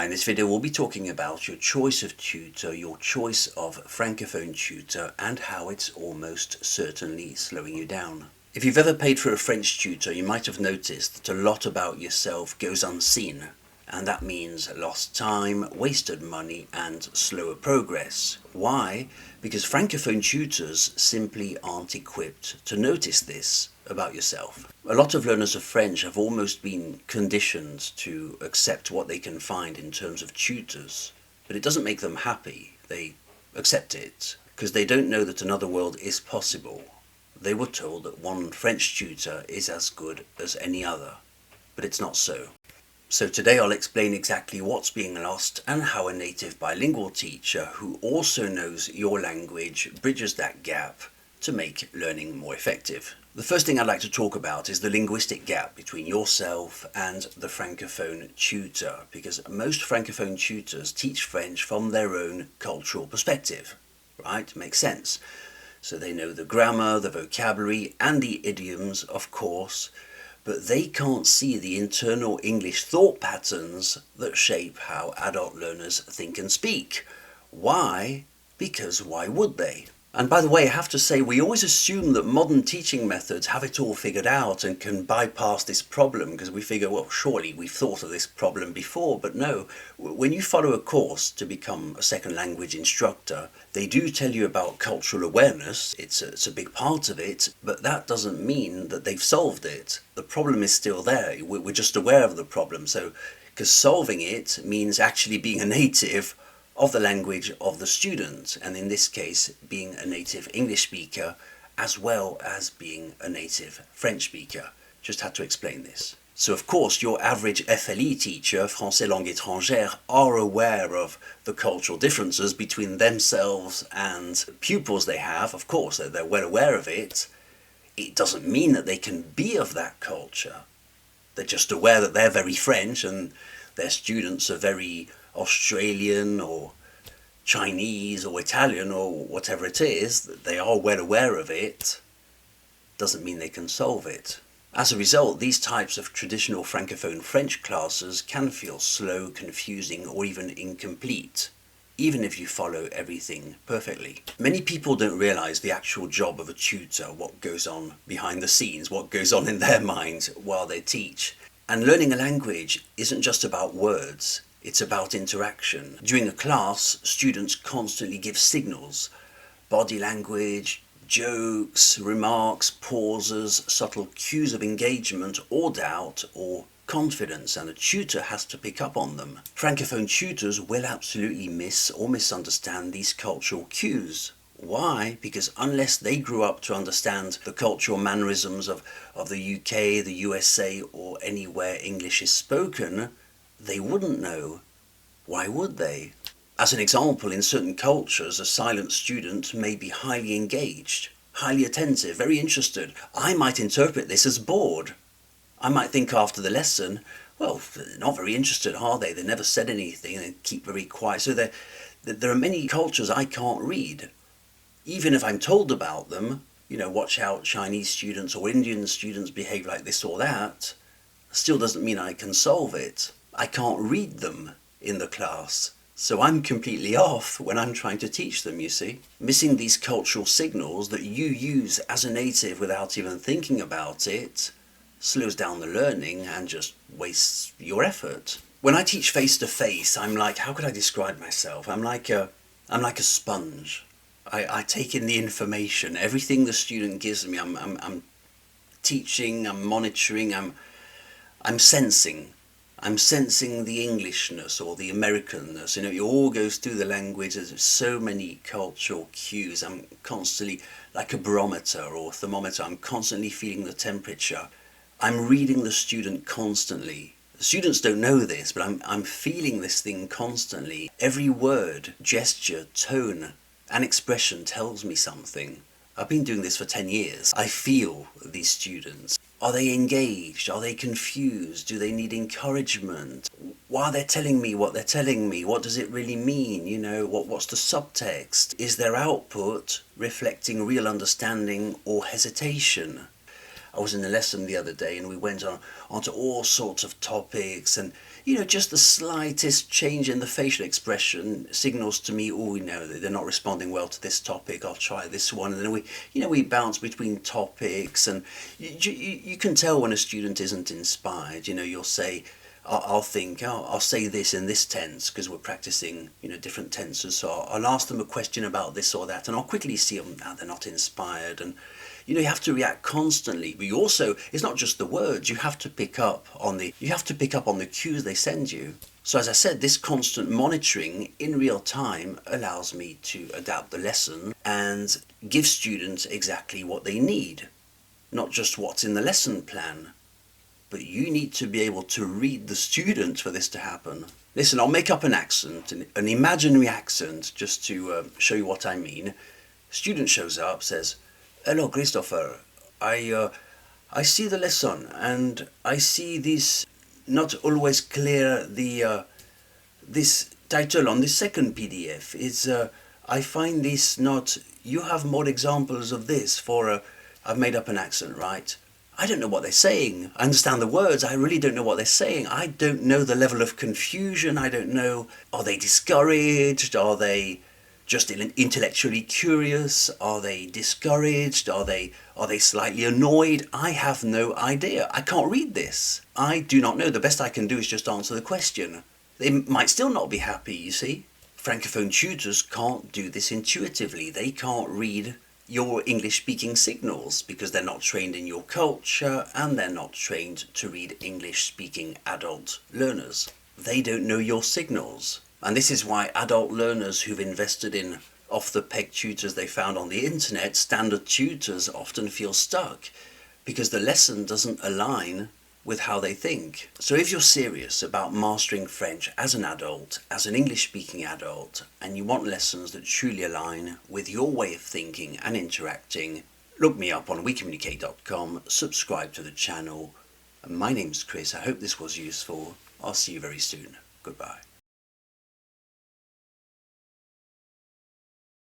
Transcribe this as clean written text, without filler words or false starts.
Hi, in this video we'll be talking about your choice of tutor, your choice of Francophone tutor, and how it's almost certainly slowing you down. If you've ever paid for a French tutor, you might have noticed that a lot about yourself goes unseen, and that means lost time, wasted money, and slower progress. Why? Because Francophone tutors simply aren't equipped to notice this about yourself. A lot of learners of French have almost been conditioned to accept what they can find in terms of tutors, but it doesn't make them happy. They accept it because they don't know that another world is possible. They were told that one French tutor is as good as any other, but it's not so. So today I'll explain exactly what's being lost and how a native bilingual teacher who also knows your language bridges that gap to make learning more effective. The first thing I'd like to talk about is the linguistic gap between yourself and the Francophone tutor, because most Francophone tutors teach French from their own cultural perspective, right? Makes sense. So they know the grammar, the vocabulary, and the idioms, of course, but they can't see the internal English thought patterns that shape how adult learners think and speak. Why? Because why would they? And by the way, I have to say, we always assume that modern teaching methods have it all figured out and can bypass this problem because we figure, well, surely we've thought of this problem before. But no, when you follow a course to become a second language instructor, they do tell you about cultural awareness. It's a big part of it, but that doesn't mean that they've solved it. The problem is still there. We're just aware of the problem. So, because solving it means actually being a native of the language of the student, and in this case being a native English speaker as well as being a native French speaker. Just had to explain this. So of course your average FLE teacher, Français langue étrangère, are aware of the cultural differences between themselves and pupils they have. Of course they're well aware of it. It doesn't mean that they can be of that culture. They're just aware that they're very French and their students are very Australian or Chinese or Italian or whatever it is. They are well aware of it. Doesn't mean they can solve it. As a result, these types of traditional Francophone French classes can feel slow, confusing, or even incomplete, even if you follow everything perfectly. Many people don't realize the actual job of a tutor, what goes on behind the scenes, what goes on in their minds while they teach. And learning a language isn't just about words, it's about interaction. During a class, students constantly give signals, body language, jokes, remarks, pauses, subtle cues of engagement or doubt or confidence, and a tutor has to pick up on them. Francophone tutors will absolutely miss or misunderstand these cultural cues. Why? Because unless they grew up to understand the cultural mannerisms of the UK, the USA, or anywhere English is spoken, they wouldn't know. Why would they? As an example, in certain cultures, a silent student may be highly engaged, highly attentive, very interested. I might interpret this as bored. I might think after the lesson, well, they're not very interested, are they? They never said anything and keep very quiet. So there are many cultures I can't read. Even if I'm told about them, watch out, Chinese students or Indian students behave like this or that, still doesn't mean I can solve it. I can't read them in the class, so I'm completely off when I'm trying to teach them, you see. Missing these cultural signals that you use as a native without even thinking about it slows down the learning and just wastes your effort. When I teach face-to-face, I'm like, how could I describe myself? I'm like a sponge. I take in the information, everything the student gives me. I'm teaching, I'm monitoring, I'm sensing. I'm sensing the Englishness or the Americanness. It all goes through the language. There's so many cultural cues. I'm constantly, like a barometer or thermometer, I'm constantly feeling the temperature. I'm reading the student constantly. The students don't know this, but I'm feeling this thing constantly. Every word, gesture, tone, and expression tells me something. I've been doing this for 10 years. I feel these students. Are they engaged? Are they confused? Do they need encouragement? Why are they telling me what they're telling me? What does it really mean? What's the subtext? Is their output reflecting real understanding or hesitation? I was in a lesson the other day and we went on to all sorts of topics, and just the slightest change in the facial expression signals to me, oh, they're not responding well to this topic, I'll try this one. And then we bounce between topics, and you can tell when a student isn't inspired. You'll say, I'll think, oh, I'll say this in this tense because we're practicing, different tenses. So I'll ask them a question about this or that, and I'll quickly see them, they're not inspired. And you have to react constantly. But you also, it's not just the words, you have to pick up on the cues they send you. So as I said, this constant monitoring in real time allows me to adapt the lesson and give students exactly what they need, not just what's in the lesson plan. But you need to be able to read the student for this to happen. Listen, I'll make up an accent, an imaginary accent, just to show you what I mean. Student shows up, says, "Hello, Christopher. I see the lesson, and I see this not always clear. This title on the second PDF is. I find this not. You have more examples of this for. I've made up an accent, right? I don't know what they're saying. I understand the words. I really don't know what they're saying. I don't know the level of confusion. I don't know. Are they discouraged? Are they just intellectually curious? Are they discouraged? Are they slightly annoyed? I have no idea. I can't read this. I do not know. The best I can do is just answer the question. They might still not be happy, you see. Francophone tutors can't do this intuitively. They can't read your English-speaking signals because they're not trained in your culture, and they're not trained to read English-speaking adult learners. They don't know your signals. And this is why adult learners who've invested in off-the-peg tutors they found on the internet, standard tutors, often feel stuck because the lesson doesn't align with how they think. So if you're serious about mastering French as an adult, as an English-speaking adult, and you want lessons that truly align with your way of thinking and interacting, look me up on OuiCommunicate.com, subscribe to the channel. My name's Chris. I hope this was useful. I'll see you very soon. Goodbye.